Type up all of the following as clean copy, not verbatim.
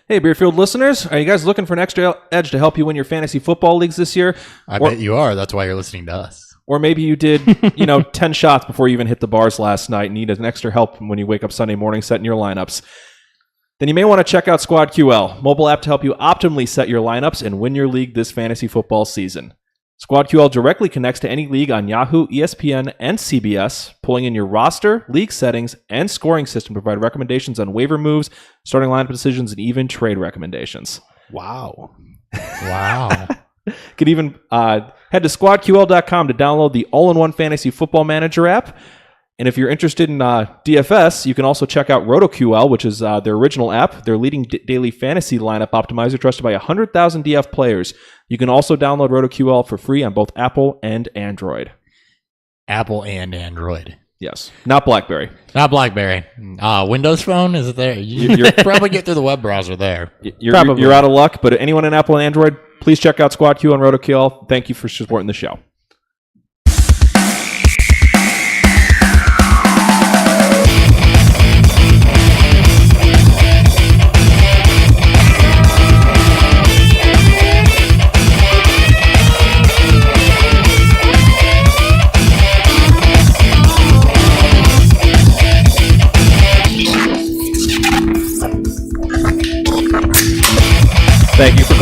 Hey, Beerfield listeners, are you guys looking for an extra edge to help you win your fantasy football leagues this year? I bet you are. That's why you're listening to us. Or maybe you did, 10 shots before you even hit the bars last night and need an extra help when you wake up Sunday morning setting your lineups. Then you may want to check out Squad QL, mobile app to help you optimally set your lineups and win your league this fantasy football season. Squad QL directly connects to any league on Yahoo, ESPN, and CBS, pulling in your roster, league settings, and scoring system to provide recommendations on waiver moves, starting lineup decisions, and even trade recommendations. Wow. You could even head to squadql.com to download the all-in-one fantasy football manager app. And if you're interested in DFS, you can also check out RotoQL, which is their original app, their leading daily fantasy lineup optimizer trusted by 100,000 DF players. You can also download RotoQL for free on both Apple and Android. Apple and Android. Yes. Not BlackBerry. Not BlackBerry. Windows Phone? Is it there? You probably get through the web browser there. You're out of luck, but anyone in Apple and Android, please check out SquadQ and RotoQL. Thank you for supporting the show. Thank you for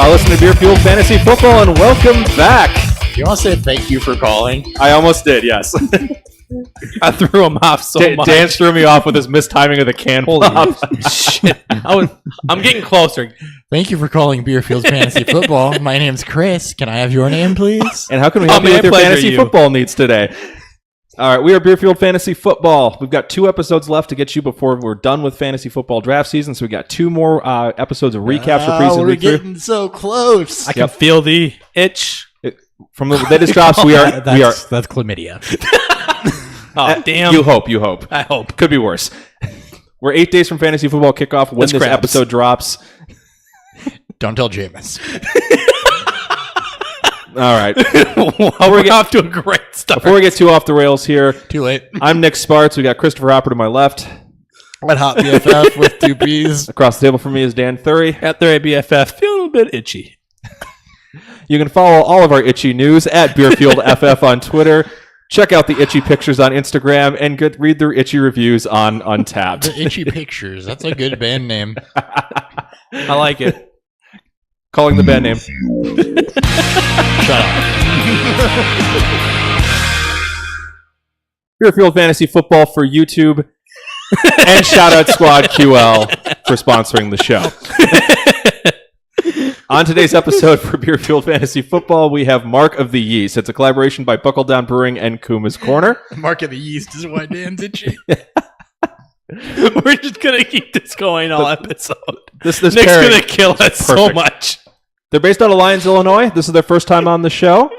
listening to Beer Fuel Fantasy Football, and welcome back. You want to say thank you for calling? I almost did, yes. I threw him off so much. Dan threw me off with his mistiming of the can pop. Shit. I'm getting closer. Thank you for calling Beerfield's Fantasy Football. My name's Chris. Can I have your name, please? And how can we help you with your fantasy football needs today? All right, we are Beerfield Fantasy Football. We've got 2 episodes left to get you before we're done with fantasy football draft season. So we got 2 more episodes of recaps for preseason. We're getting so close. I can feel the itch. From the latest drops, That's chlamydia. Oh, damn. You hope. I hope. Could be worse. We're 8 days from fantasy football kickoff when this episode drops. Don't tell Jameis. All right. We're off to a great start. Before we get too off the rails here. Too late. I'm Nick Sparts. We got Christopher Hopper to my left. At Hot BFF with 2 P's. Across the table from me is Dan Thury. At Thury BFF. Feeling a little bit itchy. You can follow all of our itchy news at BeerfieldFF on Twitter. Check out the itchy pictures on Instagram and read their itchy reviews on Untapped. The Itchy Pictures. That's a good band name. I like it. Calling the band name. Shut up. Beerfield Fantasy Football for YouTube. And shout out Squad QL for sponsoring the show. On today's episode for Beerfield Fantasy Football, we have Mark of the Yeast. It's a collaboration by Buckledown Brewing and Kuma's Corner. Mark of the Yeast is why Dan's itchy. We're just going to keep this going all episode. This Nick's going to kill us so much. They're based out of Lyons, Illinois. This is their first time on the show.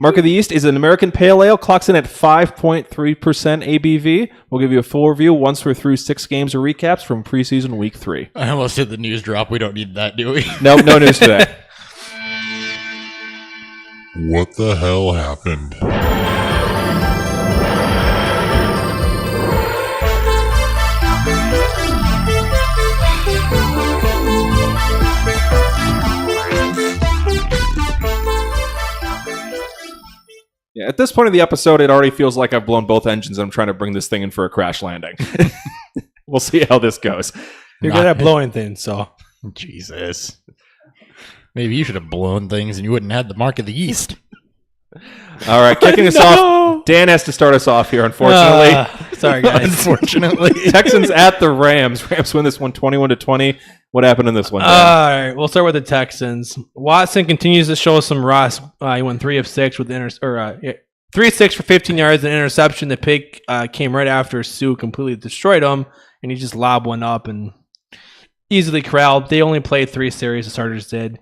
Mark of the Yeast is an American Pale Ale, clocks in at 5.3% ABV. We'll give you a full review once we're through 6 games of recaps from preseason week 3. I almost did the news drop. We don't need that, do we? Nope, no news today. What the hell happened? Yeah, at this point of the episode, it already feels like I've blown both engines and I'm trying to bring this thing in for a crash landing. We'll see how this goes. You're good at blowing things, so. Jesus. Maybe you should have blown things and you wouldn't have had the Mark of the Yeast. All right, kicking us off. Dan has to start us off here, unfortunately. Sorry, guys. Unfortunately. Texans at the Rams. Rams win this one 21-20. What happened in this one, Dan? All right, we'll start with the Texans. Watson continues to show some rust. He went 3 of 6 with 3 of 6 for 15 yards and interception. The pick came right after Sue completely destroyed him, and he just lobbed one up and easily corralled. They only played 3 series. The starters did.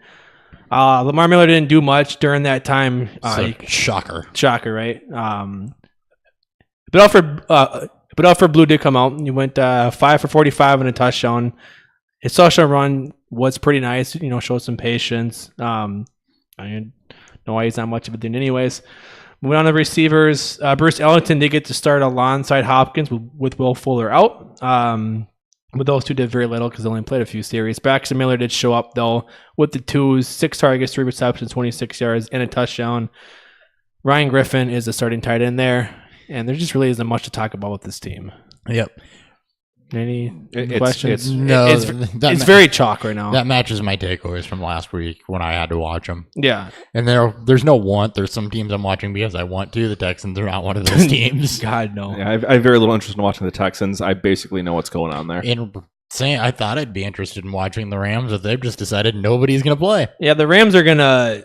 Lamar Miller didn't do much during that time. Shocker, right? But Alfred Blue did come out. He went 5 for 45 and a touchdown. His touchdown run was pretty nice. Showed some patience. I know why he's not much of a thing anyways. Moving on to receivers, Bruce Ellington did get to start alongside Hopkins with Will Fuller out. But those two did very little because they only played a few series. Braxton Miller did show up, though, with the 2s, 6 targets, 3 receptions, 26 yards, and a touchdown. Ryan Griffin is the starting tight end there, and there just really isn't much to talk about with this team. Yep. Any It's- questions? it's- It's very chalk right now. That matches my takeaways from last week when I had to watch them. Yeah. And there's no want. There's some teams I'm watching because I want to. The Texans are not one of those teams. God, no. Yeah, I have very little interest in watching the Texans. I basically know what's going on there. And saying I thought I'd be interested in watching the Rams, but they've just decided nobody's going to play. Yeah, the Rams are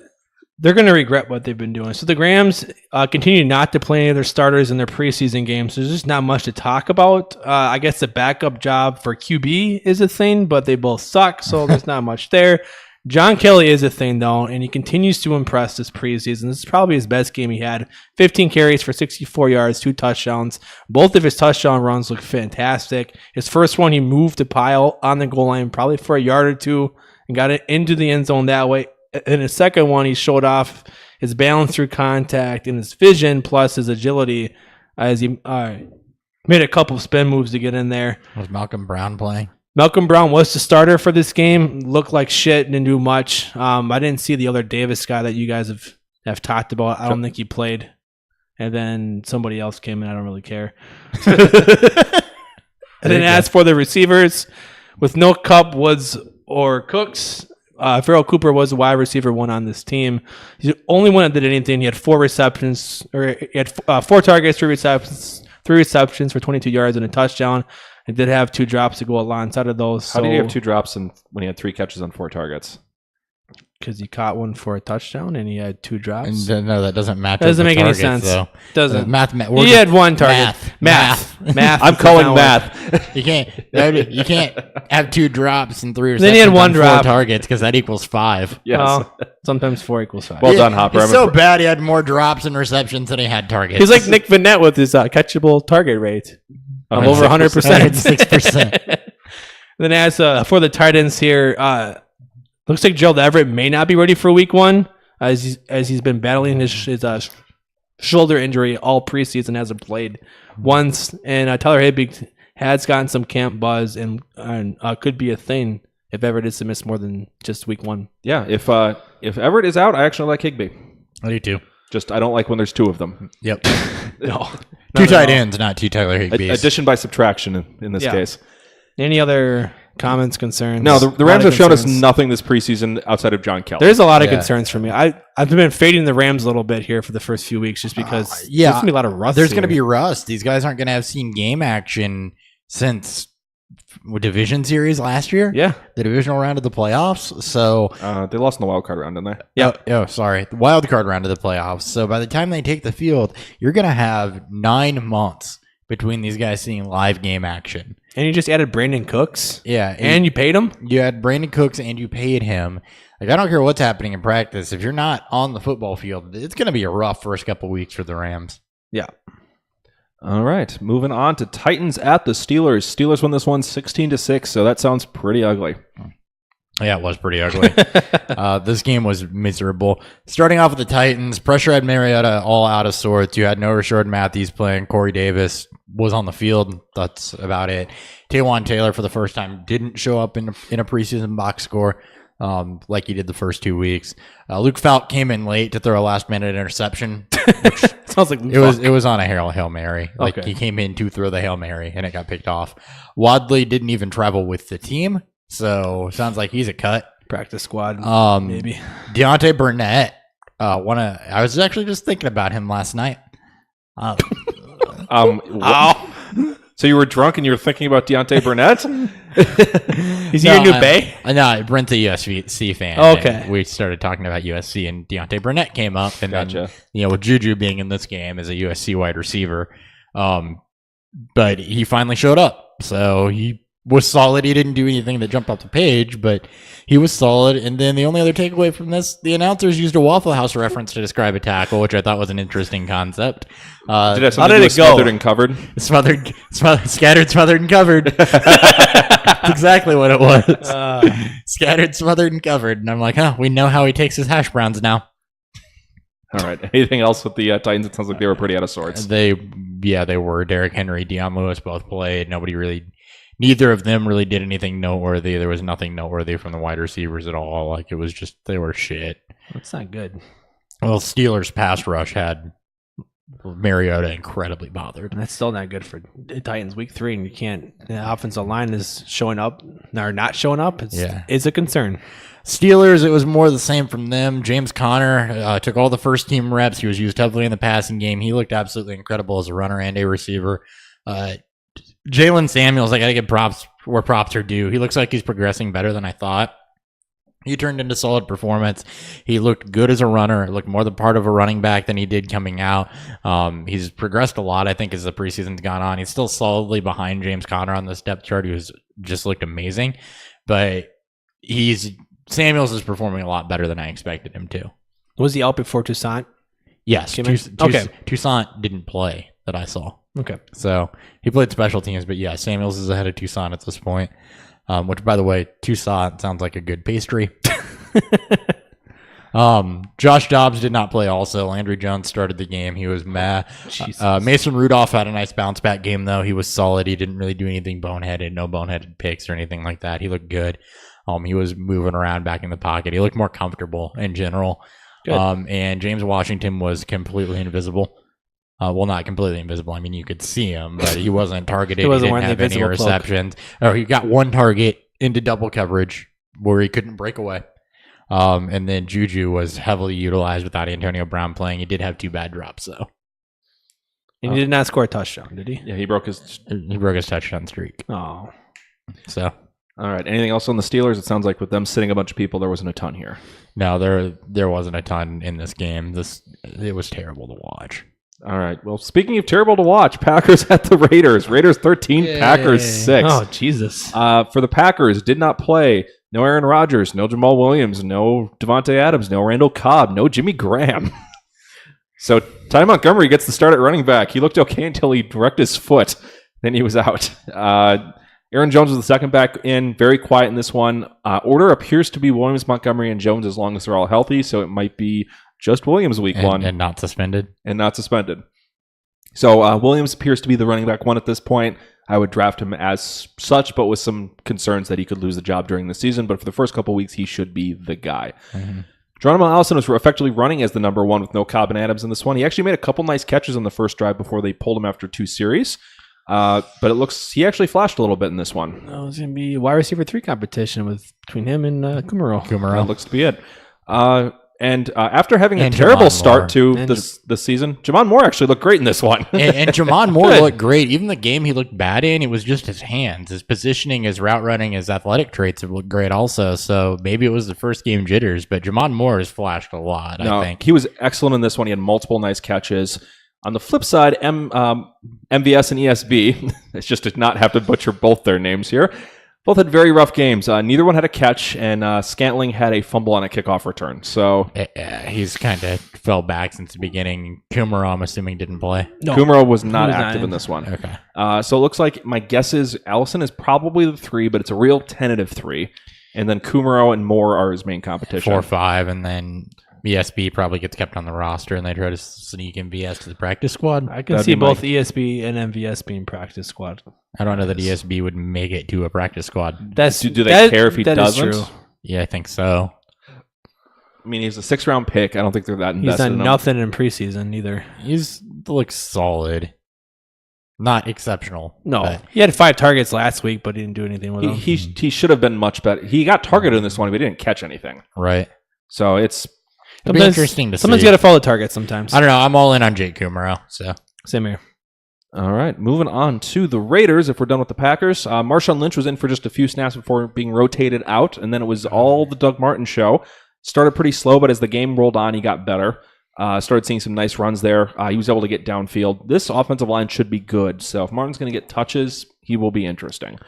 they're gonna regret what they've been doing. So the Rams continue not to play any of their starters in their preseason games. So there's just not much to talk about. I guess the backup job for QB is a thing, but they both suck, so there's not much there. John Kelly is a thing though, and he continues to impress this preseason. This is probably his best game he had. 15 carries for 64 yards, 2 touchdowns. Both of his touchdown runs look fantastic. His first one, he moved to pile on the goal line, probably for a yard or two, and got it into the end zone that way. In his second one, he showed off his balance through contact and his vision plus his agility as he made a couple of spin moves to get in there. Was Malcolm Brown playing? Malcolm Brown was the starter for this game. Looked like shit, didn't do much. I didn't see the other Davis guy that you guys have talked about. I don't think he played. And then somebody else came in. I don't really care. And then as for the receivers, with no Cup, Woods, or Cooks, Farrell Cooper was the wide receiver 1 on this team. He's the only one that did anything. He had 4 receptions, or he had 4 targets, 3 receptions for 22 yards and a touchdown. He did have 2 drops to go alongside of those. How did he have 2 drops when he had 3 catches on 4 targets? Because he caught one for a touchdown and he had 2 drops. And, no, that doesn't match. That doesn't up the make any targets, sense. Though. Doesn't. He had 1 target. Math. I'm calling math. You can't have 2 drops and 3 receptions. Then he had 1 on 4 drop. targets because that equals 5. Yes. Well, sometimes 4 equals 5. Well done, Hopper. He's so bad he had more drops and receptions than he had targets. He's like Nick Vanette with his catchable target rate of over 100%. 6%. Then as for the tight ends here, looks like Gerald Everett may not be ready for week 1 as he's been battling his shoulder injury all preseason, hasn't played once. And Tyler Hibby has gotten some camp buzz and could be a thing if Everett is to miss more than just week 1. Yeah, if Everett is out, I actually like Higbee. I do too. Just I don't like when there's 2 of them. Yep. No. 2 tight ends, not 2 Tyler Higbees. Addition by subtraction in this case. Any other comments, concerns? No, the Rams have shown us nothing this preseason outside of John Kelly. There's a lot of concerns for me. I've been fading the Rams a little bit here for the first few weeks just because there's going to be a lot of rust. There's going to be rust. These guys aren't going to have seen game action since division series last year. Yeah. The divisional round of the playoffs. So they lost in the wild card round, didn't they? Yeah. Oh, sorry. The wild card round of the playoffs. So by the time they take the field, you're going to have 9 months between these guys seeing live game action. And you just added Brandon Cooks. Yeah. And you paid him? You had Brandon Cooks and you paid him. Like, I don't care what's happening in practice. If you're not on the football field, it's going to be a rough first couple weeks for the Rams. Yeah. All right. Moving on to Titans at the Steelers. Steelers won this one 16-6, so that sounds pretty ugly. Yeah, it was pretty ugly. This game was miserable. Starting off with the Titans, pressure had Mariota all out of sorts. You had no Rashard Matthews playing. Corey Davis was on the field. That's about it. Taywan Taylor, for the first time, didn't show up in a preseason box score like he did the first 2 weeks. Luke Falk came in late to throw a last-minute interception. Sounds like it was on a Hail Mary. Like, Okay. he came in to throw the Hail Mary, and it got picked off. Wadley didn't even travel with the team. So sounds like he's a cut. Practice squad, maybe. Deontay Burnett. I was actually just thinking about him last night. So you were drunk and you were thinking about Deontay Burnett? Is he your new Bay? No, Brent's a USC fan. Okay. And we started talking about USC, and Deontay Burnett came up. And Gotcha. then, with Juju being in this game as a USC wide receiver, but he finally showed up. So he was solid. He didn't do anything that jumped off the page, but he was solid. And then the only other takeaway from this, the announcers used a Waffle House reference to describe a tackle, which I thought was an interesting concept. Did it have something to do with smothered and covered? Scattered, smothered, and covered. That's exactly what it was. Scattered, smothered, and covered. And I'm like, we know how he takes his hash browns now. All right. Anything else with the Titans? It sounds like they were pretty out of sorts. They were. Derrick Henry, Deion Lewis both played. Nobody really neither of them really did anything noteworthy. There was nothing noteworthy from the wide receivers at all. Like, it was just, they were shit. That's not good. Well, Steelers pass rush had Mariota incredibly bothered. That's still not good for Titans week 3, and you can't. The offensive line is showing up or not showing up. It's a concern. Steelers, it was more the same from them. James Conner took all the first team reps. He was used heavily in the passing game. He looked absolutely incredible as a runner and a receiver. Jalen Samuels, I got to give props where props are due. He looks like he's progressing better than I thought. He turned into solid performance. He looked good as a runner. Looked more the part of a running back than he did coming out. He's progressed a lot, I think, as the preseason's gone on. He's still solidly behind James Conner on this depth chart, who's just looked amazing. But Samuels is performing a lot better than I expected him to. Was he out before Toussaint? Yes. Okay. Toussaint didn't play that I saw. Okay. So he played special teams, but yeah, Samuels is ahead of Toussaint at this point. Which, by the way, Toussaint sounds like a good pastry. Josh Dobbs did not play also. Landry Jones started the game. He was meh. Mason Rudolph had a nice bounce back game, though. He was solid. He didn't really do anything boneheaded. No boneheaded picks or anything like that. He looked good. He was moving around back in the pocket. He looked more comfortable in general. And James Washington was completely invisible. Well, not completely invisible. I mean, you could see him, but he wasn't targeted. He didn't have any receptions. Or he got one target into double coverage where he couldn't break away. And then Juju was heavily utilized without Antonio Brown playing. He did have 2 bad drops, though. And he did not score a touchdown, did he? Yeah, he broke his touchdown streak. Oh. So. All right. Anything else on the Steelers? It sounds like with them sitting a bunch of people, there wasn't a ton here. No, there wasn't a ton in this game. It was terrible to watch. All right. Well, speaking of terrible to watch, Packers at the Raiders. Raiders 13, Yay. Packers 6. Oh, Jesus. For the Packers, did not play. No Aaron Rodgers, no Jamal Williams, no Devontae Adams, no Randall Cobb, no Jimmy Graham. So Ty Montgomery gets the start at running back. He looked okay until he wrecked his foot. Then he was out. Aaron Jones was the second back in, very quiet in this one. Order appears to be Williams, Montgomery, and Jones as long as they're all healthy, so it might be just Williams week 1. And not suspended. So Williams appears to be the running back 1 at this point. I would draft him as such, but with some concerns that he could lose the job during the season. But for the first couple weeks, he should be the guy. Mm-hmm. Geronimo Allison was effectively running as the number 1 with no Cobb and Adams in this one. He actually made a couple nice catches on the first drive before they pulled him after 2 series. But it looks he actually flashed a little bit in this one. Oh, it's going to be wide receiver 3 competition between him and Kumaro. That looks to be it. And after having a terrible start to the season, Jamon Moore actually looked great in this one. and Jamon Moore looked great. Even the game he looked bad in, it was just his hands. His positioning, his route running, his athletic traits have looked great also. So maybe it was the first game jitters, but Jamon Moore has flashed a lot, I think. He was excellent in this one. He had multiple nice catches. On the flip side, MVS and ESB, it's just to not have to butcher both their names here, both had very rough games. Neither one had a catch, and Scantling had a fumble on a kickoff return. So he's kind of fell back since the beginning. Kumaro, I'm assuming, didn't play. No, Kumaro was not active in this one. Okay. So it looks like my guess is Allison is probably the 3, but it's a real tentative 3. And then Kumaro and Moore are his main competition. 4 or 5, and then ESB probably gets kept on the roster, and they try to sneak MVS to the practice squad. I can see both ESB and MVS being practice squad. I don't know that ESB would make it to a practice squad. Do they care if he doesn't? Is true. Yeah, I think so. I mean, he's a 6th-round pick. I don't think they're that invested. He's done in him. nothing in preseason either. He's looks solid, not exceptional. No, he had 5 targets last week, but he didn't do anything with them. He should have been much better. He got targeted in this one, but he didn't catch anything. Right. So it's. It'll be interesting to see. Someone's got to follow the target sometimes. I don't know. I'm all in on Jake Kumaro. So same here. All right, moving on to the Raiders. If we're done with the Packers, Marshawn Lynch was in for just a few snaps before being rotated out, and then it was all the Doug Martin show. Started pretty slow, but as the game rolled on, he got better. Started seeing some nice runs there. He was able to get downfield. This offensive line should be good. So if Martin's going to get touches, he will be interesting.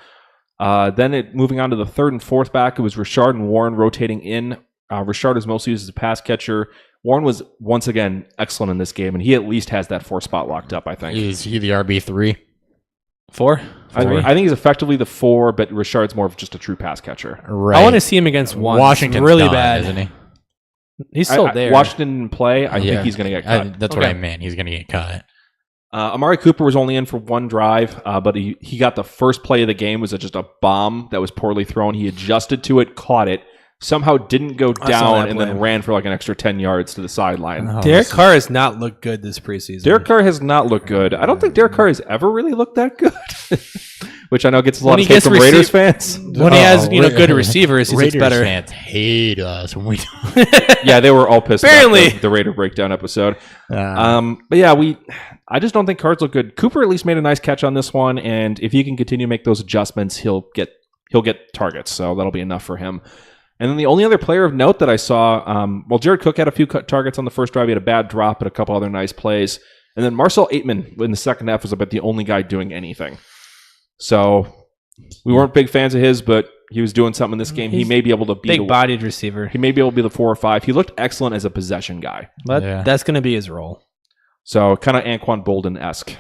Moving on to the 3rd and 4th back, it was Richard and Warren rotating in. Richard is mostly used as a pass catcher. Warren was, once again, excellent in this game, and he at least has that 4 spot locked up, I think. Is he the RB3? 4? I think he's effectively the 4, but Richard's more of just a true pass catcher. Right. I want to see him against Washington's really done, bad, isn't he? He's still there. Washington didn't play. I think he's going to get cut. That's what I meant. He's going to get cut. Amari Cooper was only in for one drive, but he got the first play of the game. Was just a bomb that was poorly thrown. He adjusted to it, caught it, somehow didn't go down, and then ran for like an extra 10 yards to the sideline. Derek Carr has not looked good this preseason. Derek Carr has not looked good. I don't think Derek Carr has ever really looked that good, which I know gets a lot of hate from Raiders fans. When he has good receivers, he's Raiders better. fans hate us when we Yeah, they were all pissed Apparently. about the Raider breakdown episode. But yeah, I just don't think Cards look good. Cooper at least made a nice catch on this one, and if he can continue to make those adjustments, he'll get targets. So that'll be enough for him. And then the only other player of note that I saw, Jared Cook had a few targets on the first drive. He had a bad drop, but a couple other nice plays. And then Marcel Aitman in the second half was about the only guy doing anything. So we weren't big fans of his, but he was doing something in this game. He may be able to be big-bodied receiver. He may be able to be the 4 or 5. He looked excellent as a possession guy. But that's going to be his role. So kind of Anquan Bolden-esque. I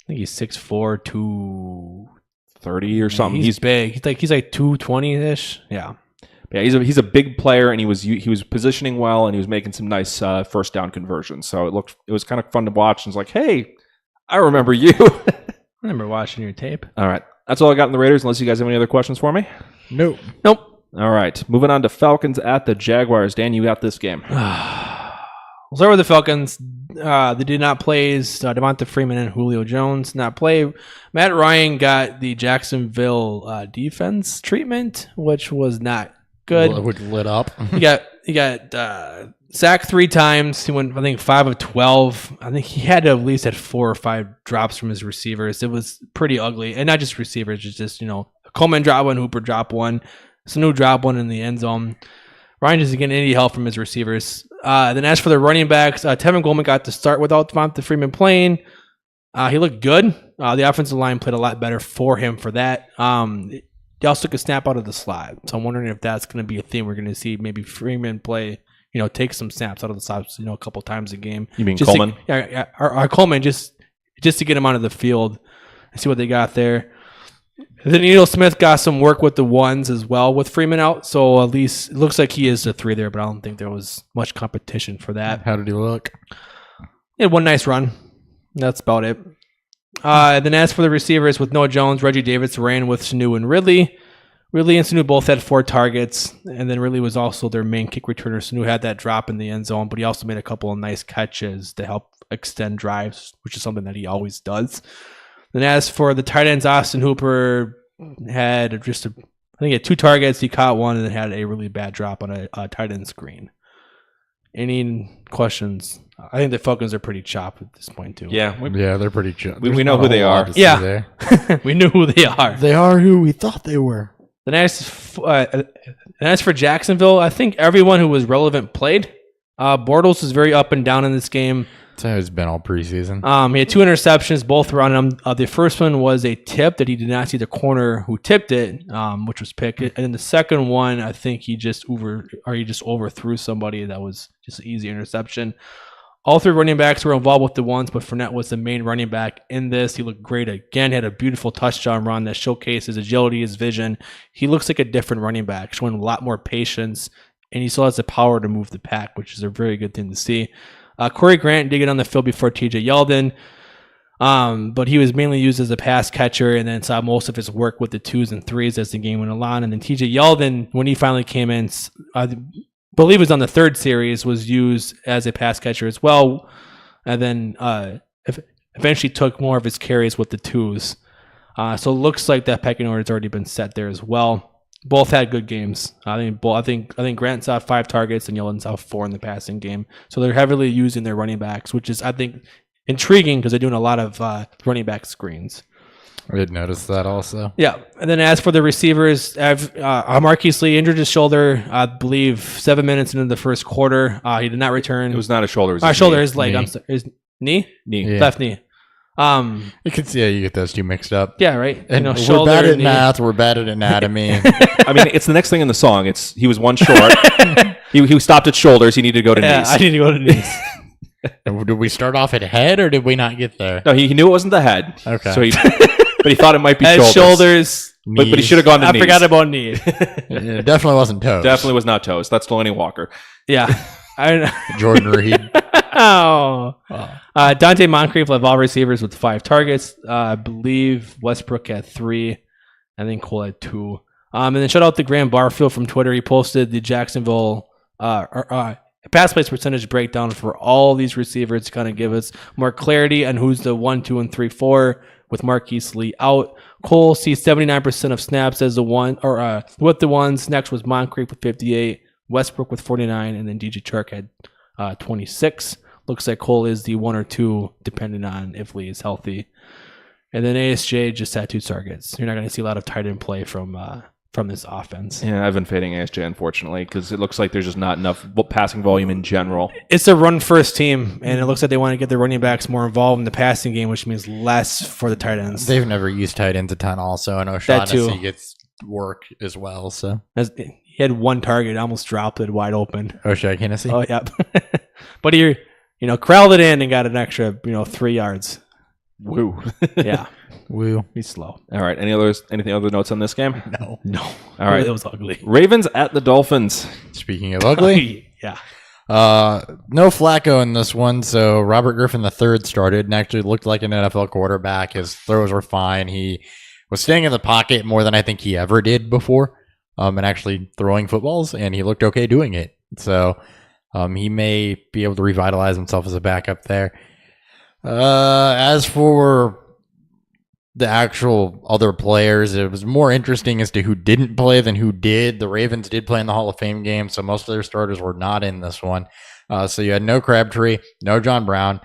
think he's 6'4", 230 or something. He's big. He's like 220-ish. Yeah. Yeah, he's a big player, and he was positioning well, and he was making some nice first down conversions. So it was kind of fun to watch. And it's like, hey, I remember you. I remember watching your tape. All right, that's all I got in the Raiders. Unless you guys have any other questions for me. Nope. All right, moving on to Falcons at the Jaguars. Dan, you got this game. We'll start with the Falcons. They did not play Devonta Freeman and Julio Jones. Not play. Matt Ryan got the Jacksonville defense treatment, which was not good. Which lit up. He got sacked 3 times. He went, I think, 5 of 12. I think he had to at least had 4 or 5 drops from his receivers. It was pretty ugly, and not just receivers. It's just Coleman dropped one, Hooper dropped one, Sanu dropped one in the end zone. Ryan doesn't get any help from his receivers. Then as for the running backs, Tevin Coleman got to start without Devonta Freeman playing. He looked good. The offensive line played a lot better for him for that. He also took a snap out of the slot. So I'm wondering if that's going to be a theme we're going to see. Maybe Freeman play, take some snaps out of the slot, a couple times a game. You mean Coleman? Or Coleman, just to get him onto the field and see what they got there. And then Neil Smith got some work with the ones as well with Freeman out. So at least it looks like he is the 3 there, but I don't think there was much competition for that. How did he look? He had one nice run. That's about it. Then as for the receivers with Noah Jones, Reggie Davis ran with Sanu and Ridley. Ridley and Sanu both had 4 targets, and then Ridley was also their main kick returner. Sanu had that drop in the end zone, but he also made a couple of nice catches to help extend drives, which is something that he always does. Then as for the tight ends, Austin Hooper had he had 2 targets. He caught one and then had a really bad drop on a tight end screen. Any questions? I think the Falcons are pretty chopped at this point too. Yeah, they're pretty chill. we know who they are. Yeah, we knew who they are. They are who we thought they were. Then as for Jacksonville, I think everyone who was relevant played. Bortles was very up and down in this game. That's how it's been all preseason. He had 2 interceptions, both were on him. The first one was a tip that he did not see the corner who tipped it, which was picked. And then the second one, I think he just overthrew somebody. That was just an easy interception. All 3 running backs were involved with the ones, but Fournette was the main running back in this. He looked great again. Had a beautiful touchdown run that showcased his agility, his vision. He looks like a different running back, showing a lot more patience, and he still has the power to move the pack, which is a very good thing to see. Corey Grant did get on the field before TJ Yeldon, but he was mainly used as a pass catcher and then saw most of his work with the 2s and 3s as the game went along. And then TJ Yeldon, when he finally came in, I believe it was on the 3rd series, was used as a pass catcher as well. And then eventually took more of his carries with the 2s. So it looks like that pecking order has already been set there as well. Both had good games. I think Grant saw 5 targets and Yeldon saw 4 in the passing game. So they're heavily using their running backs, which is, I think, intriguing because they're doing a lot of running back screens. I did notice that also. Yeah. And then as for the receivers, Marquise Lee injured his shoulder, I believe, 7 minutes into the first quarter. He did not return. It was not a shoulder. It was shoulder, knee. his leg. I'm sorry. His knee? Knee. Yeah. Left knee. You can see how you get those 2 mixed up. Yeah, right. And we're shoulder, bad at knee. math. We're bad at anatomy. I mean, it's the next thing in the song. He was one short. he stopped at shoulders. He needed to go to knees. I need to go to knees. Did we start off at head or did we not get there? No, he knew it wasn't the head. Okay. So but he thought it might be Head, shoulders. But he should have gone to knees. I forgot about knees. It definitely wasn't toes. Definitely was not toes. That's Delaney Walker. Yeah. Jordan Reed. Oh. Wow. Dante Moncrief led all receivers with 5 targets. I believe Westbrook had 3. I think Cole had 2. And then shout out to Graham Barfield from Twitter. He posted the Jacksonville pass plays percentage breakdown for all these receivers to kind of give us more clarity on who's the 1, 2, and 3, 4 with Marquise Lee out. Cole sees 79% of snaps as the one or with the ones. Next was Moncrief with 58, Westbrook with 49, and then DJ Chark had 26. Looks like Cole is the 1 or 2, depending on if Lee is healthy. And then ASJ just had 2 targets. You're not going to see a lot of tight end play from this offense. Yeah, I've been fading ASJ, unfortunately, because it looks like there's just not enough passing volume in general. It's a run-first team, and it looks like they want to get their running backs more involved in the passing game, which means less for the tight ends. They've never used tight ends a ton also. I know Shaughnessy gets work as well. So He had 1 target, almost dropped it wide open. O'Shea Hennessy. Oh, yeah. But he, corralled it in and got an extra, 3 yards. Woo. Yeah. Woo. He's slow. All right. Anything other notes on this game? No. All right. It was ugly. Ravens at the Dolphins. Speaking of ugly, Yeah. no Flacco in this one, so Robert Griffin III started and actually looked like an NFL quarterback. His throws were fine. He was staying in the pocket more than I think he ever did before, and actually throwing footballs, and he looked okay doing it. So he may be able to revitalize himself as a backup there. As for the actual other players, it was more interesting as to who didn't play than who did. The Ravens did play in the Hall of Fame game, so most of their starters were not in this one. So you had no Crabtree, no John Brown.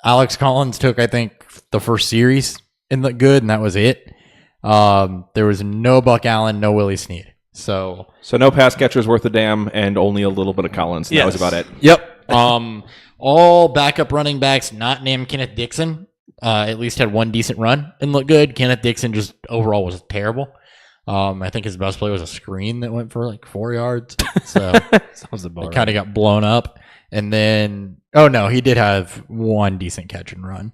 Alex Collins took, I think, the first series and looked good, and that was it. There was no Buck Allen, no Willie Snead. So no pass catchers worth a damn, and only a little bit of Collins. Yes. That was about it. Yep. All backup running backs not named Kenneth Dixon at least had 1 decent run and looked good. Kenneth Dixon just overall was terrible. I think his best play was a screen that went for like 4 yards. So Sounds about it kind of got blown up. And then, he did have 1 decent catch and run.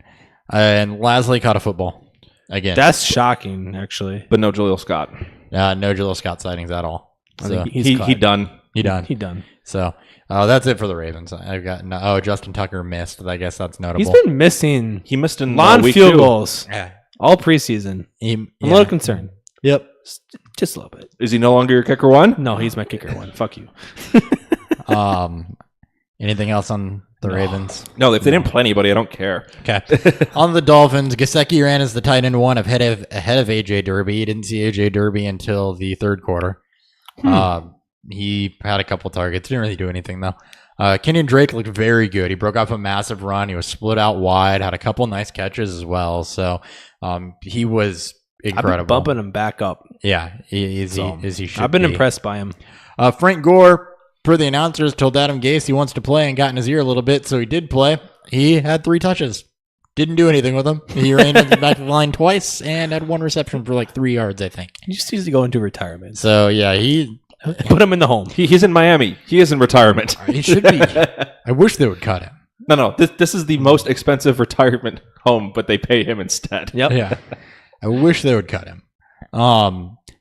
And Lasley caught a football again. That's shocking, actually. But no Jaleel Scott. No Jaleel Scott sightings at all. I So think He done. he done. He done. So that's it for the Ravens. I've got Justin Tucker missed. I guess that's notable. He's been missing He missed in long week field 2. goals Yeah. all preseason. I'm a little concerned. Yep. Just a little bit. Is he no longer your kicker 1? No, he's my kicker 1. Fuck you. Anything else on the Ravens? No, if they didn't play anybody, I don't care. Okay. On the Dolphins, Gesicki ran as the tight end 1 ahead of AJ Derby. He didn't see AJ Derby until the 3rd quarter. He had a couple targets. Didn't really do anything, though. Kenyon Drake looked very good. He broke off a massive run. He was split out wide, had a couple nice catches as well. So he was incredible. I've been bumping him back up. Yeah, he should I've been be. impressed by him. Frank Gore, per the announcers, told Adam Gase he wants to play and got in his ear a little bit, so he did play. He had 3 touches. Didn't do anything with them. He ran back to the line twice and had 1 reception for like 3 yards, I think. He just needs to go into retirement. So, yeah, he Put him in the home. He's in Miami. He is in retirement. He should be. I wish they would cut him. No. This is the most expensive retirement home, but they pay him instead. Yep. Yeah. I wish they would cut him.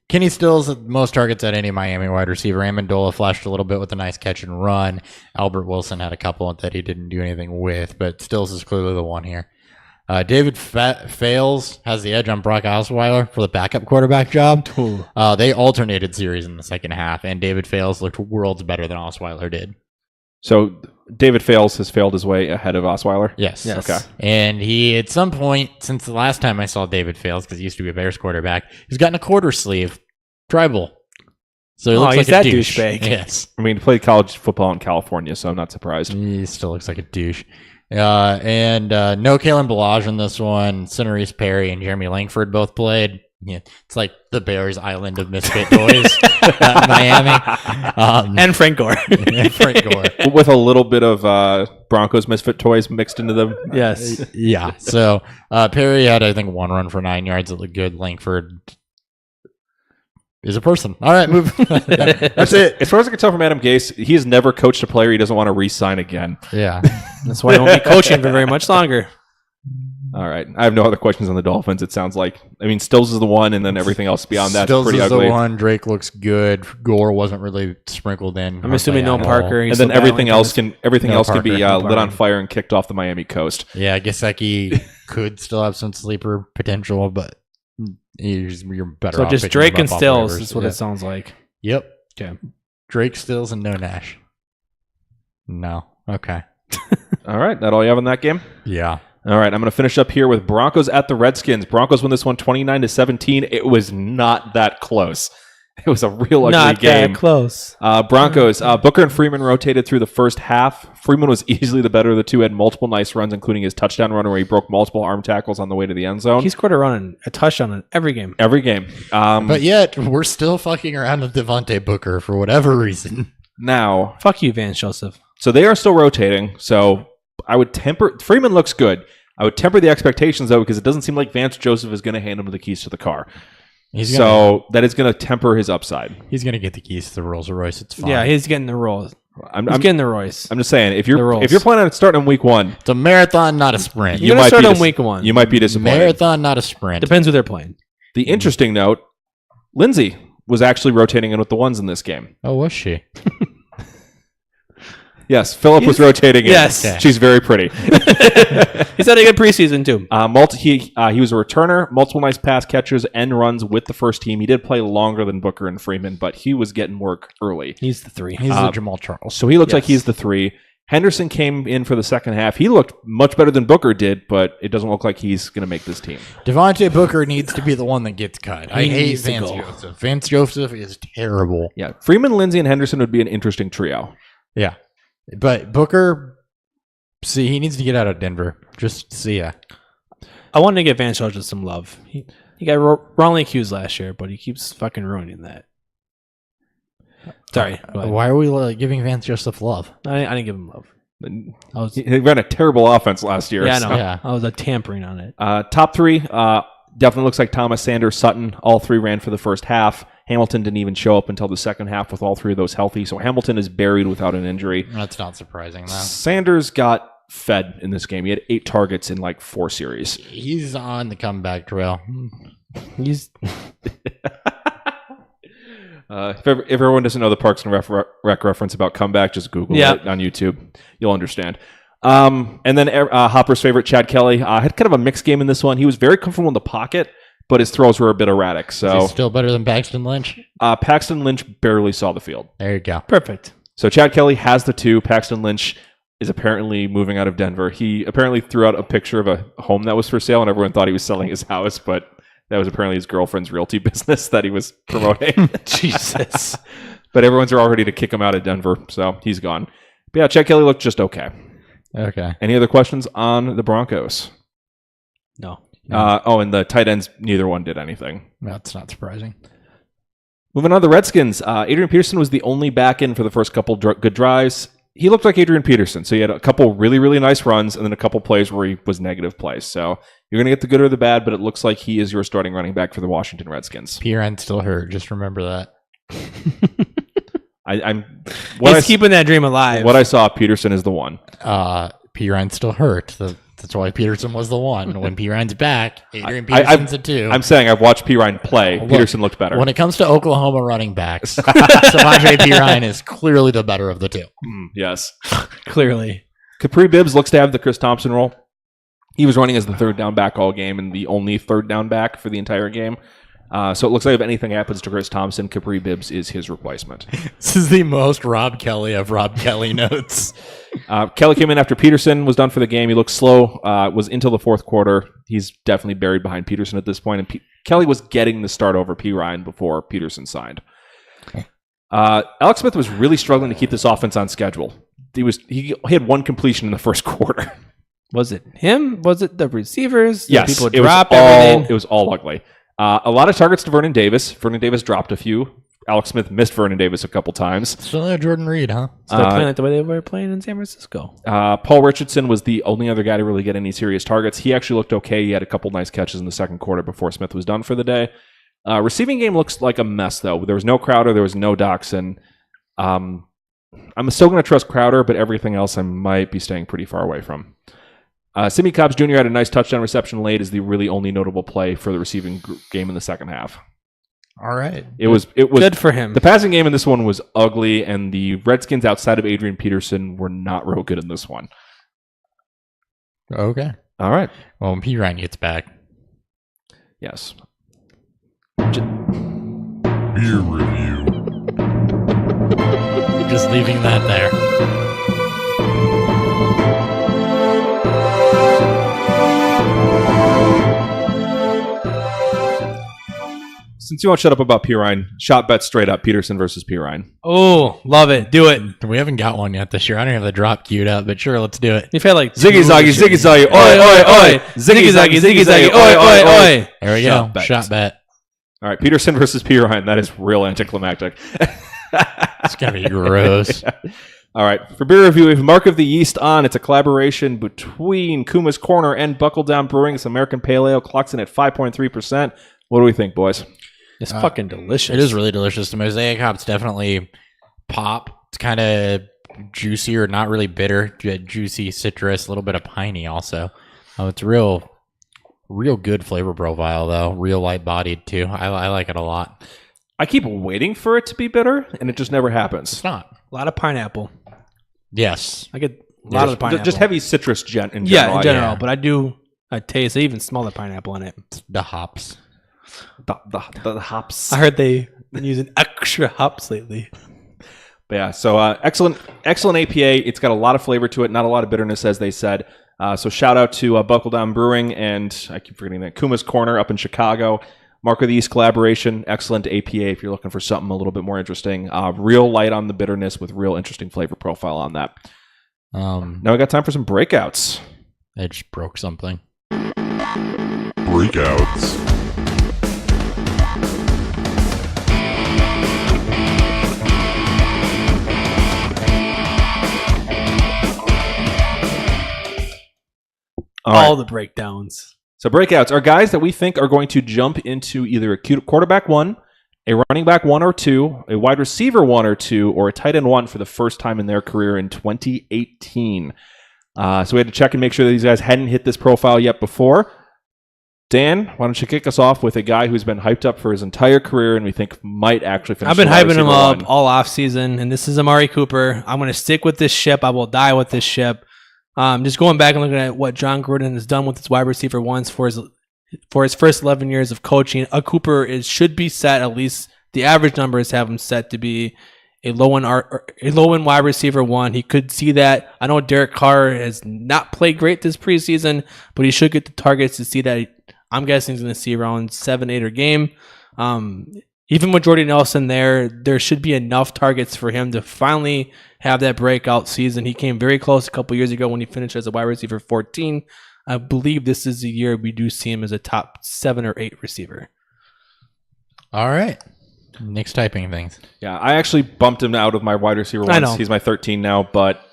Kenny Stills had the most targets at any Miami wide receiver. Amendola flashed a little bit with a nice catch and run. Albert Wilson had a couple that he didn't do anything with, but Stills is clearly the one here. David Fales has the edge on Brock Osweiler for the backup quarterback job. They alternated series in the second half, and David Fales looked worlds better than Osweiler did. So David Fales has failed his way ahead of Osweiler? Yes. Okay. And he, at some point, since the last time I saw David Fales, because he used to be a Bears quarterback, he's gotten a quarter sleeve tribal. So he looks he's like a that douche. douchebag. Yes. I mean, he played college football in California, so I'm not surprised. He still looks like a douche. And no Kalen Ballage in this one. Centerese Perry and Jeremy Langford both played. Yeah, it's like the Bears Island of misfit toys in Miami. And Frank Gore. And Frank Gore. With a little bit of Broncos misfit toys mixed into them. Yes. Yeah. So Perry had, I think, 1 run for 9 yards. It looked good. Langford is a person. All right, move. That's it. As far as I can tell from Adam Gase, he has never coached a player he doesn't want to re-sign again. Yeah. That's why I won't be coaching for very much longer. All right. I have no other questions on the Dolphins, it sounds like. I mean, Stills is the one, and then everything else beyond that's Stills pretty is ugly. the one. Drake looks good. Gore wasn't really sprinkled in. I'm assuming no Parker. And then everything else can be No lit on fire and kicked off the Miami coast. Yeah, Gesicki could still have some sleeper potential, but you're better So off just picking Drake him and up off Stills waivers. is what Yeah. it sounds like. Yep. Okay. Drake, Stills, and no Nash. No. Okay. All right. That all you have in that game? Yeah. All right, I'm going to finish up here with Broncos at the Redskins. Broncos win this one 29-17. It was not that close. It was a real ugly Not game. that close. Broncos, Booker and Freeman rotated through the first half. Freeman was easily the better of the two, had multiple nice runs, including his touchdown run where he broke multiple arm tackles on the way to the end zone. He scored a touchdown in every game. Every game. But yet, we're still fucking around with Devontae Booker for whatever reason. Now, Fuck you, Vance Joseph. so they are still rotating, so I would temper... Freeman looks good. I would temper the expectations, though, because it doesn't seem like Vance Joseph is going to hand him the keys to the car. That is going to temper his upside. He's going to get the keys to the Rolls Royce. It's fine. Yeah, he's getting the Rolls. I'm Getting the Royce. just saying, if The Rolls. you're planning on starting in week one, It's a marathon, not a sprint. You're going to start on week one. You might be disappointed. Marathon, not a sprint. Depends who they're playing. The interesting note, Lindsay was actually rotating in with the ones in this game. Oh, was she? Yes, Philip was rotating in. Yes. Okay. She's very pretty. He's had a good preseason, too. He was a returner, multiple nice pass catches and runs with the first team. He did play longer than Booker and Freeman, but he was getting work early. He's the 3. He's the Jamal Charles. So he looks like Yes. he's the 3. Henderson came in for the second half. He looked much better than Booker did, but it doesn't look like he's going to make this team. Devontae Booker needs to be the one that gets cut. I He hate needs to Vance go. Joseph. Vance Joseph is terrible. Yeah, Freeman, Lindsay, and Henderson would be an interesting trio. Yeah. But Booker, see, he needs to get out of Denver. Just see ya. I wanted to give Vance Joseph some love. He got wrongly accused last year, but he keeps fucking ruining that. Sorry. go ahead. Why are we giving Vance Joseph love? I didn't give him love. I was, He ran a terrible offense last year. yeah, I know. so- Yeah. I was tampering on it. Top 3, definitely looks like Thomas, Sanders, Sutton. All 3 ran for the first half. Hamilton didn't even show up until the second half with all 3 of those healthy. So Hamilton is buried without an injury. That's not surprising, though. Sanders got fed in this game. He had 8 targets in like 4 series. He's on the comeback trail. He's If everyone doesn't know the Parks and Rec reference about comeback, just Google it on YouTube. You'll understand. And then Hopper's favorite, Chad Kelly, had kind of a mixed game in this one. He was very comfortable in the pocket, but his throws were a bit erratic. So He's still better than Paxton Lynch. Paxton Lynch barely saw the field. There you go. perfect. So Chad Kelly has the 2. Paxton Lynch is apparently moving out of Denver. He apparently threw out a picture of a home that was for sale, and everyone thought he was selling his house, but that was apparently his girlfriend's realty business that he was promoting. Jesus. But everyone's all ready to kick him out of Denver, so he's gone. But yeah, Chad Kelly looked just okay. Okay. Any other questions on the Broncos? No. And the tight ends, neither one did anything. That's not surprising. Moving on to the Redskins, Adrian Peterson was the only back in for the first couple good drives. He looked like Adrian Peterson, so he had a couple really, really nice runs and then a couple plays where he was negative plays. So you're going to get the good or the bad, but it looks like he is your starting running back for the Washington Redskins. Piran's still hurt. Just remember that. He's keeping that dream alive. What I saw, Peterson is the one. Piran's still hurt. That's why Peterson was the one. When Piran's back, Adrian Peterson's a 2. I'm saying I've watched P. Ryan play. Look, Peterson looked better. When it comes to Oklahoma running backs, Samaje Perine is clearly the better of the 2. Yes. Clearly. Capri Bibbs looks to have the Chris Thompson role. He was running as the third down back all game and the only third down back for the entire game. So it looks like if anything happens to Chris Thompson, Capri Bibbs is his replacement. This is the most Rob Kelly of Rob Kelly notes. Kelly came in after Peterson was done for the game. He looked slow, was until the fourth quarter. He's definitely buried behind Peterson at this point. And Kelly was getting the start over P. Ryan before Peterson signed. Alex Smith was really struggling to keep this offense on schedule. He had 1 completion in the first quarter. Was it him? Was it the receivers? Yes, People it drop was everything? It was all ugly. A lot of targets to Vernon Davis. Vernon Davis dropped a few. Alex Smith missed Vernon Davis a couple times. Still no Jordan Reed, huh? Still playing like the way they were playing in San Francisco. Paul Richardson was the only other guy to really get any serious targets. He actually looked okay. He had a couple nice catches in the second quarter before Smith was done for the day. Receiving game looks like a mess, though. There was no Crowder. There was no Doxson. I'm still going to trust Crowder, but everything else I might be staying pretty far away from. Simi Cobbs Jr. had a nice touchdown reception late, is the really only notable play for the receiving game in the second half. All right. It was good for him. The passing game in this one was ugly, and the Redskins outside of Adrian Peterson were not real good in this one. Okay. All right. Well, when P. Ryan gets back. Yes. Beer review. Just leaving that there. Since you won't shut up about Pirine, shot bet straight up Peterson versus Pirine. Oh, love it. Do it. We haven't got one yet this year. I don't have the drop queued up, but sure, let's do it. You've had like Ziggy Zaggy, Ziggy Zaggy, oi, oi, oi. Ziggy Zaggy, Ziggy Zaggy, oi, oi, oi. There we Shot go. bet. Shot bet. All right, Peterson versus Pirine. That is real anticlimactic. It's going to be gross. All right, for beer review, we have Mark of the Yeast on. It's a collaboration between Kuma's Corner and Buckledown Brewing. It's American Pale Ale, clocks in at 5.3%. What do we think, boys? It's fucking delicious. It is really delicious. The Mosaic hops definitely pop. It's kind of juicier, not really bitter. Juicy citrus, a little bit of piney also. It's real good flavor profile, though. Real light-bodied, too. I like it a lot. I keep waiting for it to be bitter, and it just never happens. It's not. A lot of pineapple. Yes. I get a lot of the pineapple. Just heavy citrus in general. Yeah, in general. yeah. But I taste. I even smell the pineapple in it. The hops. The hops. I heard they've been using extra hops lately. But yeah, so excellent APA. It's got a lot of flavor to it, not a lot of bitterness, as they said. So shout out to Buckledown Brewing and I keep forgetting that Kuma's Corner up in Chicago. Mark of the East collaboration, excellent APA if you're looking for something a little bit more interesting. Real light on the bitterness with real interesting flavor profile on that. Now we got time for some breakouts. I just broke something. Breakouts. All the breakdowns. So breakouts are guys that we think are going to jump into either a quarterback 1, a running back 1 or 2, a wide receiver 1 or 2, or a tight end 1 for the first time in their career in 2018. So we had to check and make sure that these guys hadn't hit this profile yet before. Dan, why don't you kick us off with a guy who's been hyped up for his entire career and we think might actually finish. I've been hyping him up 1. all off season, and this is Amari Cooper. I'm going to stick with this ship. I will die with this ship. Just going back and looking at what John Gruden has done with his wide receiver ones for his first 11 years of coaching, Cooper should be set, at least the average numbers have him set to be a low end wide receiver 1. He could see that. I know Derek Carr has not played great this preseason, but he should get the targets to see that. I'm guessing he's going to see around 7-8 a game. Even with Jordy Nelson there should be enough targets for him to finally have that breakout season. He came very close a couple years ago when he finished as a wide receiver 14. I believe this is the year we do see him as a top 7 or 8 receiver. All right. Nick's typing things. Yeah, I actually bumped him out of my wide receiver I know. once. He's my 13 now, but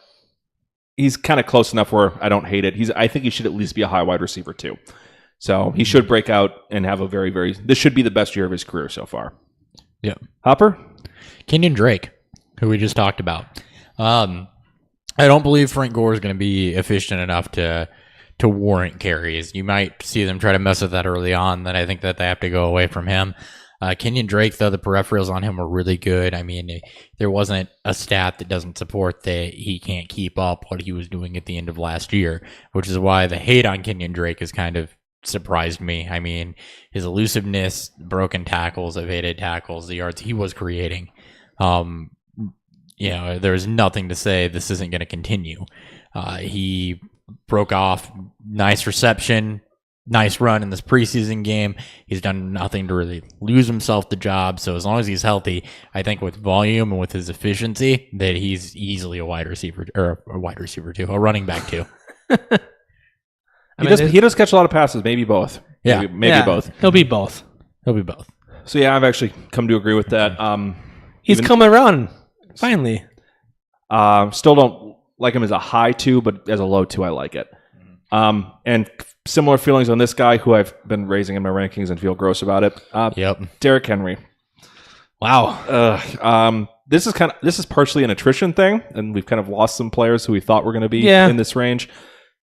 he's kind of close enough where I don't hate it. I think he should at least be a high wide receiver too. So he should break out and have a very, very... This should be the best year of his career so far. Yep. Hopper? Kenyon Drake, who we just talked about. I don't believe Frank Gore is going to be efficient enough to warrant carries. You might see them try to mess with that early on. Then I think that they have to go away from him. Kenyon Drake, though, the peripherals on him were really good. I mean, there wasn't a stat that doesn't support that he can't keep up what he was doing at the end of last year, which is why the hate on Kenyon Drake is kind of surprised me. I mean, his elusiveness, broken tackles, evaded tackles, the yards he was creating. There's nothing to say this isn't going to continue. He broke off, nice reception, nice run in this preseason game. He's done nothing to really lose himself the job. So as long as he's healthy, I think with volume and with his efficiency, that he's easily a wide receiver or a running back too. He does catch a lot of passes, maybe both. Yeah. Maybe both. He'll be both. So yeah, I've actually come to agree with that. He's coming around, finally. Still don't like him as a high 2, but as a low 2, I like it. And similar feelings on this guy who I've been raising in my rankings and feel gross about it. Derrick Henry. Wow. This is partially an attrition thing, and we've kind of lost some players who we thought were going to be in this range.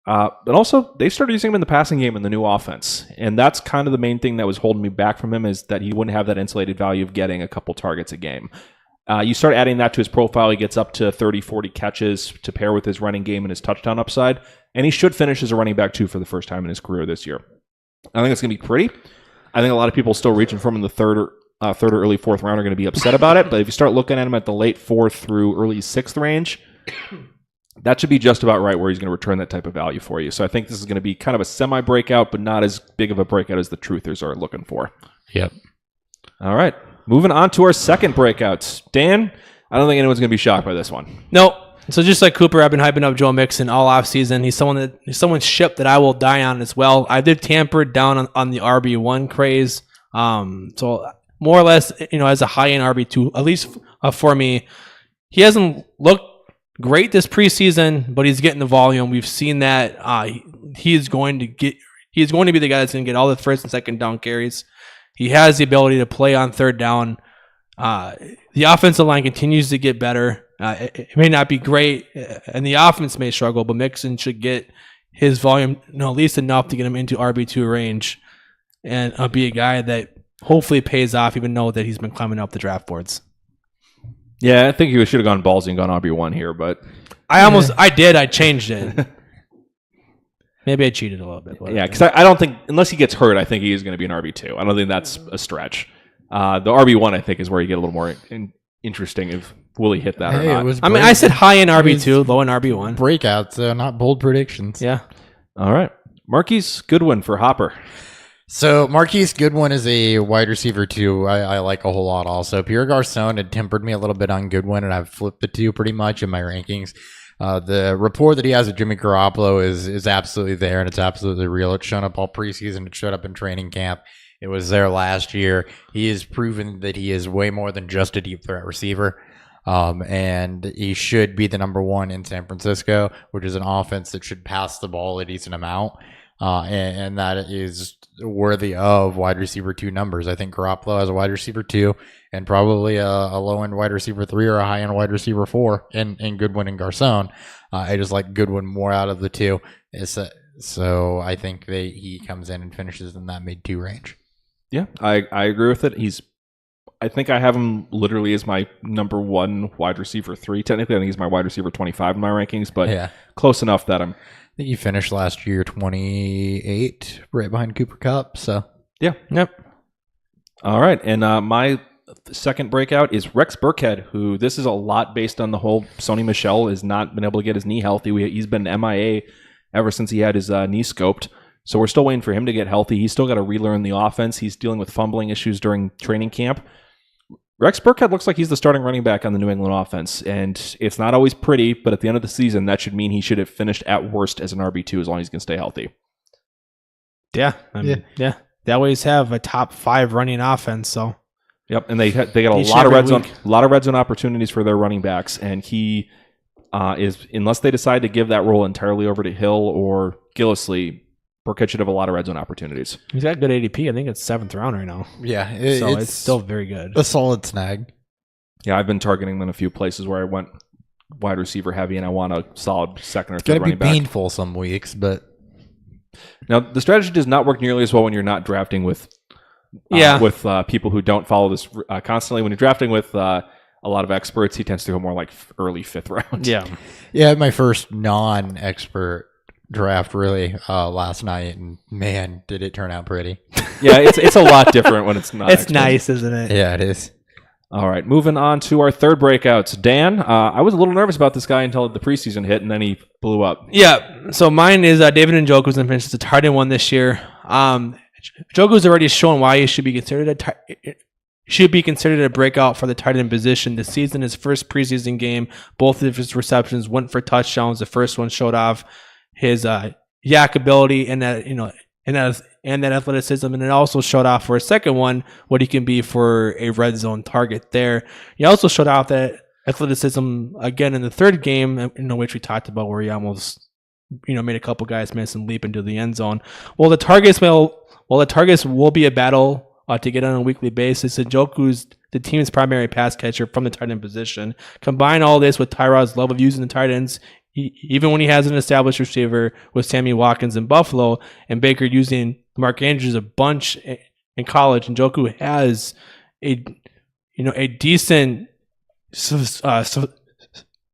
But also, they started using him in the passing game in the new offense. And that's kind of the main thing that was holding me back from him, is that he wouldn't have that insulated value of getting a couple targets a game. You start adding that to his profile, he gets up to 30, 40 catches to pair with his running game and his touchdown upside. And he should finish as a running back, too, for the first time in his career this year. I think it's going to be pretty. I think a lot of people still reaching for him in the third or early fourth round are going to be upset about it. But if you start looking at him at the late fourth through early sixth range, that should be just about right where he's going to return that type of value for you. So I think this is going to be kind of a semi-breakout, but not as big of a breakout as the truthers are looking for. Yep. All right. Moving on to our second breakouts. Dan, I don't think anyone's going to be shocked by this one. No. So just like Cooper, I've been hyping up Joe Mixon all offseason. He's someone's ship that I will die on as well. I did tamper down on the RB1 craze. So more or less, as a high-end RB2, at least for me, he hasn't looked great this preseason, but he's getting the volume. We've seen that he is going to be the guy that's going to get all the first and second down carries. He has the ability to play on third down. The offensive line continues to get better. It may not be great, and the offense may struggle, but Mixon should get his volume, at least enough to get him into RB2 range, and be a guy that hopefully pays off, even though that he's been climbing up the draft boards. Yeah, I think you should have gone ballsy and gone RB1 here, but I changed it. Maybe I cheated a little bit. Yeah, because I don't think, unless he gets hurt, I think he is going to be an RB2. I don't think that's a stretch. The RB1, I think, is where you get a little more interesting if will he hit that or not. I said high in RB2, low in RB1. Breakouts, not bold predictions. Yeah. All right. Marquise Goodwin for Hopper. So Marquise Goodwin is a wide receiver too. I like a whole lot also. Pierre Garçon had tempered me a little bit on Goodwin, and I've flipped the two pretty much in my rankings. The rapport that he has with Jimmy Garoppolo is absolutely there, and it's absolutely real. It's shown up all preseason. It showed up in training camp. It was there last year. He has proven that he is way more than just a deep threat receiver. And he should be the number one in San Francisco, which is an offense that should pass the ball a decent amount. And that is worthy of wide receiver 2 numbers. I think Garoppolo has a wide receiver 2 and probably a low end wide receiver 3 or a high end wide receiver 4 in Goodwin and Garçon. I just like Goodwin more out of the two. So I think he comes in and finishes in that mid 2 range. Yeah, I agree with it. I think I have him literally as my number 1 wide receiver 3. Technically, I think he's my wide receiver 25 in my rankings, but yeah, close enough that I think you finished last year 28, right behind Cooper Kupp. So yeah, yep. All right, and my second breakout is Rex Burkhead, who this is a lot based on the whole Sony Michel has not been able to get his knee healthy. He's been MIA ever since he had his knee scoped. So we're still waiting for him to get healthy. He's still got to relearn the offense. He's dealing with fumbling issues during training camp. Rex Burkhead looks like he's the starting running back on the New England offense, and it's not always pretty, but at the end of the season, that should mean he should have finished at worst as an RB2 as long as he can stay healthy. Yeah. Yeah. They always have a top 5 running offense, so. Yep, and they got a lot of red zone opportunities for their running backs, and he is, unless they decide to give that role entirely over to Hill or Gillislee, Burkhead should have a lot of red zone opportunities. He's got good ADP. I think it's 7th round right now. Yeah, it's still very good. A solid snag. Yeah, I've been targeting them in a few places where I went wide receiver heavy, and I want a solid second or third running back. It's going to be painful some weeks, but now the strategy does not work nearly as well when you're not drafting with people who don't follow this constantly. When you're drafting with a lot of experts, he tends to go more like early 5th round. Yeah. My first non-expert draft really last night, and man, did it turn out pretty. Yeah, it's a lot different when it's not. It's nice, isn't it? Yeah, it is. All right, moving on to our third breakouts. Dan, I was a little nervous about this guy until the preseason hit, and then he blew up. Yeah, so mine is David Njoku's going to finish as a tight end 1 this year. Njoku's already shown why he should be considered a breakout for the tight end position this season. His first preseason game, both of his receptions went for touchdowns. The first one showed off his yak ability and that athleticism, and it also showed off for a second one what he can be for a red zone target there. He also showed off that athleticism again in the third game, which we talked about, where he almost made a couple guys miss and leap into the end zone. Well, the targets will be a battle to get on a weekly basis. Njoku's the team's primary pass catcher from the tight end position. Combine all this with Tyrod's love of using the tight ends even when he has an established receiver with Sammy Watkins in Buffalo and Baker using Mark Andrews a bunch in college, and Njoku has a decent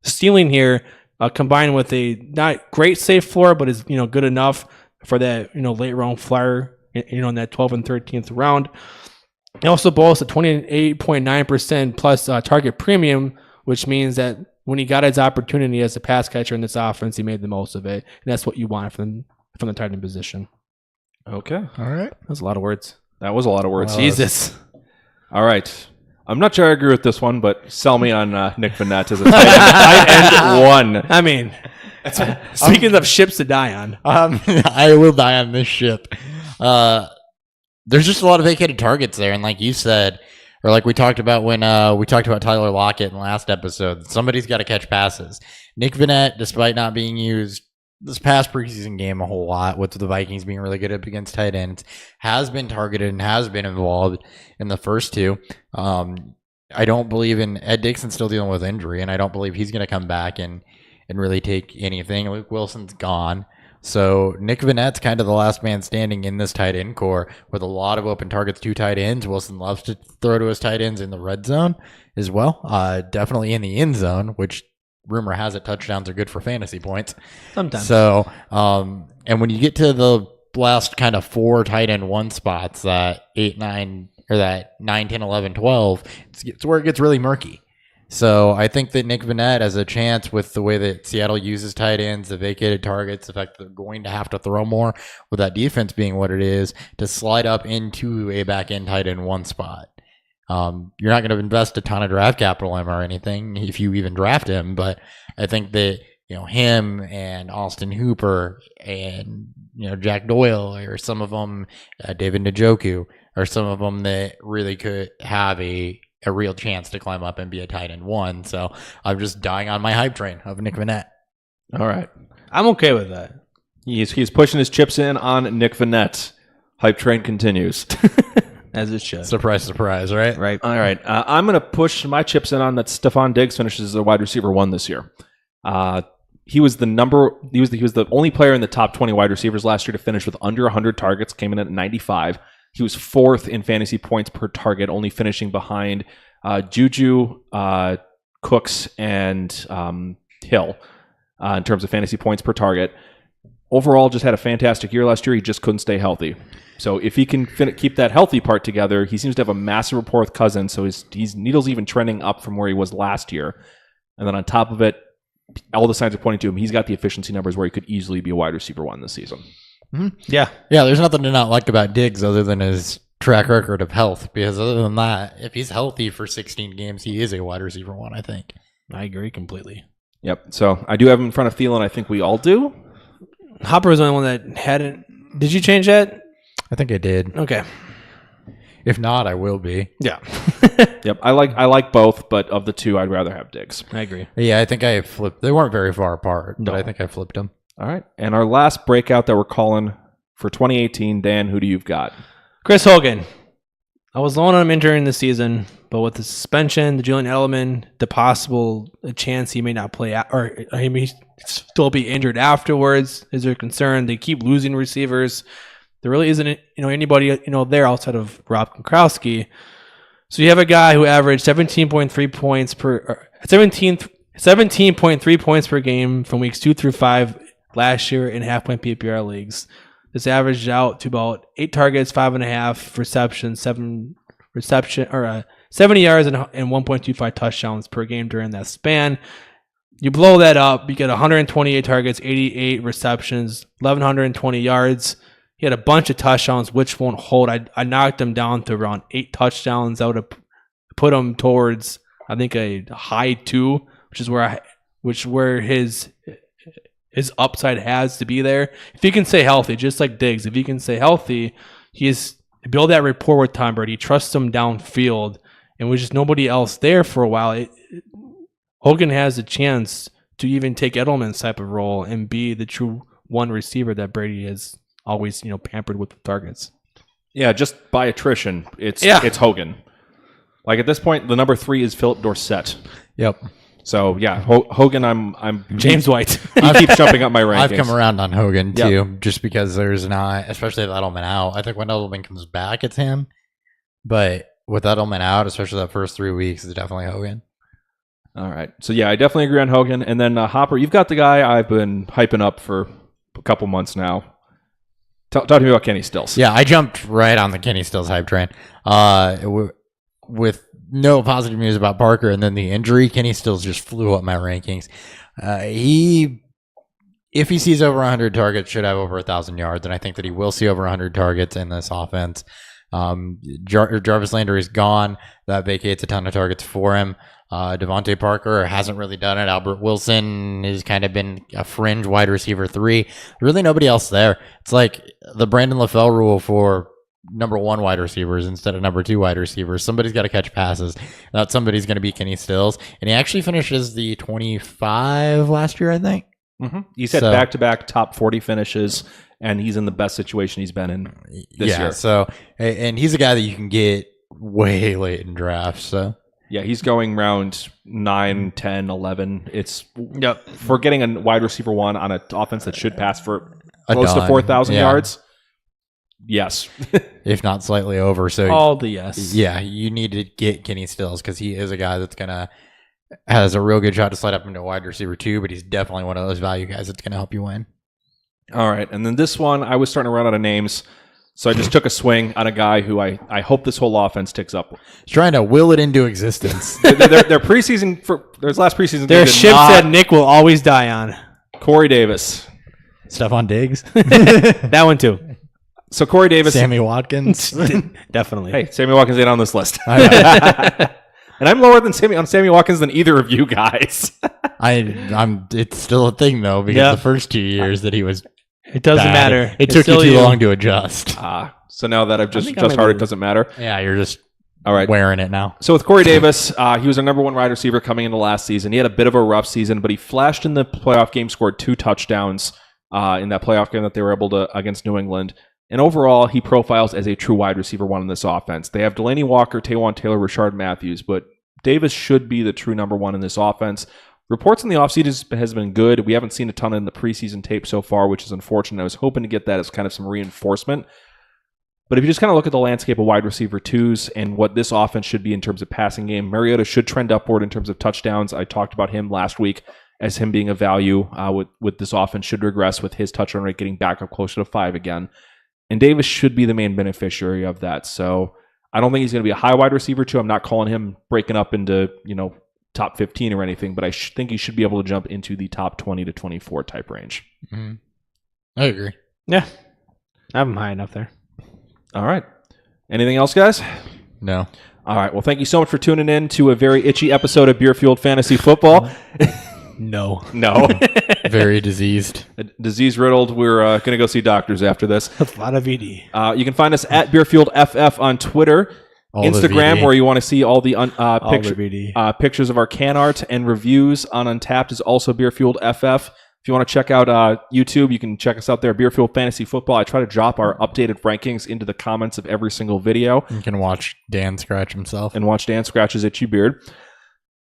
ceiling here, combined with a not great safe floor, but is good enough for that late round flyer in that 12th and 13th round. He also boasts a 28.9% plus target premium, which means that when he got his opportunity as a pass catcher in this offense, he made the most of it, and that's what you want from the tight end position. Okay. All right. That's a lot of words. That was a lot of words. Jesus. All right. I'm not sure I agree with this one, but sell me on Nick Vannett as a tight end one. I mean, speaking of ships to die on. I will die on this ship. There's just a lot of vacated targets there, and like you said, or like we talked about when we talked about Tyler Lockett in the last episode, somebody's got to catch passes. Nick Vannett, despite not being used this past preseason game a whole lot, with the Vikings being really good up against tight ends, has been targeted and has been involved in the first two. I don't believe in Ed Dixon still dealing with injury, and I don't believe he's going to come back and really take anything. Luke Wilson's gone. So Nick Vannett's kind of the last man standing in this tight end core with a lot of open targets to tight ends. Wilson loves to throw to his tight ends in the red zone as well. Definitely in the end zone, which rumor has it touchdowns are good for fantasy points. Sometimes. So, and when you get to the last kind of 4 tight end 1 spots, that 8, 9, or that 9, 10, 11, 12, it's where it gets really murky. So I think that Nick Vannett has a chance with the way that Seattle uses tight ends, the vacated targets, the fact that they're going to have to throw more with that defense being what it is, to slide up into a back end tight end 1 spot. You're not going to invest a ton of draft capital in him or anything if you even draft him, but I think that him and Austin Hooper and Jack Doyle or some of them, David Njoku, or some of them that really could have a real chance to climb up and be a tight end 1. So I'm just dying on my hype train of Nick Vannett. All right. I'm okay with that. He's pushing his chips in on Nick Vannett. Hype train continues. As it should. Surprise, surprise, right? Right. All right. I'm going to push my chips in on that Stephon Diggs finishes as a wide receiver 1 this year. He was the only player in the top 20 wide receivers last year to finish with under 100 targets, came in at 95. He was 4th in fantasy points per target, only finishing behind Juju, Cooks, and Hill in terms of fantasy points per target. Overall, just had a fantastic year last year. He just couldn't stay healthy. So if he can keep that healthy part together, he seems to have a massive rapport with Cousins. So his needle's even trending up from where he was last year. And then on top of it, all the signs are pointing to him. He's got the efficiency numbers where he could easily be a wide receiver 1 this season. Mm-hmm. Yeah. There's nothing to not like about Diggs other than his track record of health. Because other than that, if he's healthy for 16 games, he is a wide receiver 1, I think. I agree completely. Yep. So I do have him in front of Thielen. I think we all do. Hopper was the only one that hadn't. Did you change that? I think I did. Okay. If not, I will be. Yeah. Yep. I like both, but of the two, I'd rather have Diggs. I agree. Yeah, I think I flipped. They weren't very far apart, but No. I think I flipped them. All right. And our last breakout that we're calling for 2018, Dan, who do you've got? Chris Hogan. I was low on him entering the season, but with the suspension, the Julian Edelman, the possible chance he may not play or he may still be injured afterwards is their concern. They keep losing receivers. There really isn't anybody there outside of Rob Gronkowski. So you have a guy who averaged 17.3 points per 17.3 points per game from weeks 2 through 5 last year in half-point PPR leagues. This averaged out to about 8 targets, 5.5 receptions, 70 yards, and 1.25 touchdowns per game during that span. You blow that up, you get 128 targets, 88 receptions, 1,120 yards. He had a bunch of touchdowns, which won't hold. I knocked him down to around 8 touchdowns. I would have put him towards, I think, a high 2, which is where his upside has to be there. If he can stay healthy, just like Diggs, if he can stay healthy, build that rapport with Tom Brady, trust him downfield, and with just nobody else there for a while, Hogan has a chance to even take Edelman's type of role and be the true one receiver that Brady has always, pampered with the targets. Yeah, just by attrition, it's Hogan. Like at this point, the number 3 is Philip Dorsett. Yep. So yeah, Hogan, I'm James White. he keeps jumping up my rankings. I've come around on Hogan too, Yep. just because there's not, especially with Edelman out. I think when Edelman comes back, it's him. But with Edelman out, especially that first 3 weeks, it's definitely Hogan. All right. So yeah, I definitely agree on Hogan. And then Hopper, you've got the guy I've been hyping up for a couple months now. Talk to me about Kenny Stills. Yeah, I jumped right on the Kenny Stills hype train. With no positive news about Parker and then the injury, Kenny Stills just flew up my rankings. If he sees over 100 targets, should have over 1,000 yards, and I think that he will see over 100 targets in this offense. Jarvis Landry is gone. That vacates a ton of targets for him. Devontae Parker hasn't really done it. Albert Wilson has kind of been a fringe wide receiver 3. Really nobody else there. It's like the Brandon LaFell rule for number 1 wide receivers instead of number 2 wide receivers. Somebody's got to catch passes. That somebody's going to be Kenny Stills. And he actually finishes the 25 last year, I think. Mm-hmm. He's had back-to-back top 40 finishes, and he's in the best situation he's been in this year. So, and he's a guy that you can get way late in drafts. So. Yeah, he's going round 9, 10, 11. It's Yep. for getting a wide receiver 1 on an offense that should pass for A close to dime. 4,000 Yeah. yards. Yes. If not slightly over. So All the yes. yeah, you need to get Kenny Stills because he is a guy that's has a real good shot to slide up into a wide receiver 2, but he's definitely one of those value guys that's going to help you win. All right. And then this one, I was starting to run out of names. So I just took a swing on a guy who I hope this whole offense ticks up. He's trying to will it into existence. Their preseason, their last preseason Their game did ship not- that Nick will always die on. Corey Davis. Stephon Diggs, That one too. So Corey Davis. Sammy Watkins. Definitely. Hey, Sammy Watkins ain't on this list. And I'm lower than Sammy Watkins than either of you guys. It's still a thing though because Yeah. the first 2 years that he was It doesn't bad, matter. It It's took you still too long to adjust. So now that I've just think I might hard, be- it doesn't matter. Yeah, you're just All right. wearing it now. So with Corey Davis, he was our number 1 wide receiver coming into last season. He had a bit of a rough season, but he flashed in the playoff game, scored 2 touchdowns in that playoff game that they were able to against New England. And overall, he profiles as a true wide receiver 1 in this offense. They have Delaney Walker, Taywan Taylor, Rashard Matthews, but Davis should be the true number 1 in this offense. Reports in the offseason has been good. We haven't seen a ton in the preseason tape so far, which is unfortunate. I was hoping to get that as kind of some reinforcement. But if you just kind of look at the landscape of wide receiver 2s and what this offense should be in terms of passing game, Mariota should trend upward in terms of touchdowns. I talked about him last week as him being a value with this offense should regress with his touchdown rate getting back up closer to 5 again. And Davis should be the main beneficiary of that. So I don't think he's going to be a high wide receiver 2. I'm not calling him breaking up into, top 15 or anything, but I think he should be able to jump into the top 20 to 24 type range. Mm-hmm. I agree. Yeah. I have him high enough there. All right. Anything else, guys? No. All right. Well, thank you so much for tuning in to a very itchy episode of Beer Fueled Fantasy Football. No. No. Very diseased. Disease riddled. We're going to go see doctors after this. A lot of ED. You can find us at BeerfieldFF on Twitter, All the Instagram, VD. where you want to see all the All the VD. pictures of our can art and reviews on Untapped is also BeerfieldFF. If you want to check out YouTube, you can check us out there, Beerfield Fantasy Football. I try to drop our updated rankings into the comments of every single video You can watch Dan scratch himself. and watch Dan scratch his itchy beard.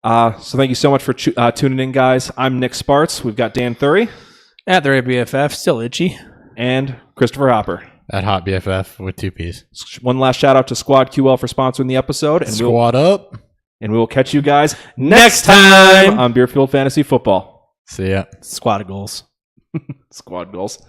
So thank you so much for tuning in, guys. I'm Nick Sparts. We've got Dan Thury At the BFF, still itchy. and Christopher Hopper. At Hot BFF with 2 Ps. One last shout out to Squad QL for sponsoring the episode. And Squad up. we will catch you guys Next time on Beerfield Fantasy Football. See ya. Squad goals. Squad goals.